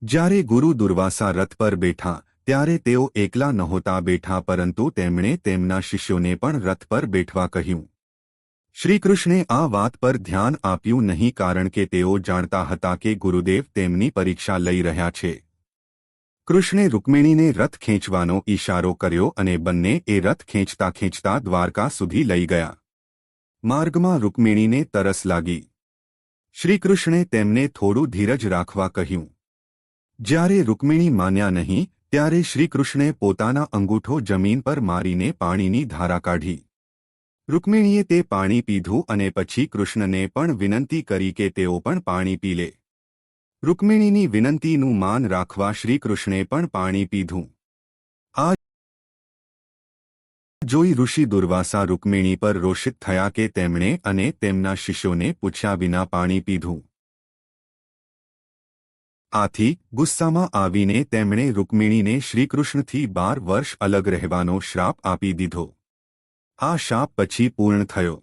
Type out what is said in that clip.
જ્યારે ગુરુ દુર્વાસા રથ પર બેઠા ત્યારે તેઓ એકલા નહોતા બેઠા, પરંતુ તેમણે તેમના શિષ્યોને પણ રથ પર બેઠવા કહ્યું. શ્રીકૃષ્ણે આ વાત પર ધ્યાન આપ્યું નહીં, કારણ કે તેઓ જાણતા હતા કે ગુરુદેવ તેમની પરીક્ષા લઈ રહ્યા છે. કૃષ્ણે રૂકમિણીને રથ ખેંચવાનો ઈશારો કર્યો અને બંને એ રથ ખેંચતા ખેંચતા દ્વારકા સુધી લઈ ગયા. માર્ગમાં રૂકમિણીને તરસ લાગી. શ્રીકૃષ્ણે તેમને થોડું ધીરજ રાખવા કહ્યું. જ્યારે રૂકમિણી માન્યા નહીં ત્યારે શ્રીકૃષ્ણે પોતાના અંગૂઠો જમીન પર મારીને પાણીની ધારા કાઢી. રૂકમિણીએ તે પાણી પીધું અને પછી કૃષ્ણને પણ વિનંતી કરી કે તેઓ પણ પાણી પી લે. રૂકમિણીની વિનંતીનું માન રાખવા શ્રીકૃષ્ણે પણ પાણી પીધું. આ જોઈ ઋષિ દુર્વાસા રૂકમિણી પર રોષિત થયા કે તેમણે અને તેમના શિષ્યોને પૂછ્યા વિના પાણી પીધું. આથી ગુસ્સામાં આવીને તેમણે રૂકમિણીને શ્રીકૃષ્ણથી 12 વર્ષ અલગ રહેવાનો શ્રાપ આપી દીધો. આ શાપ પછી પૂર્ણ થયો.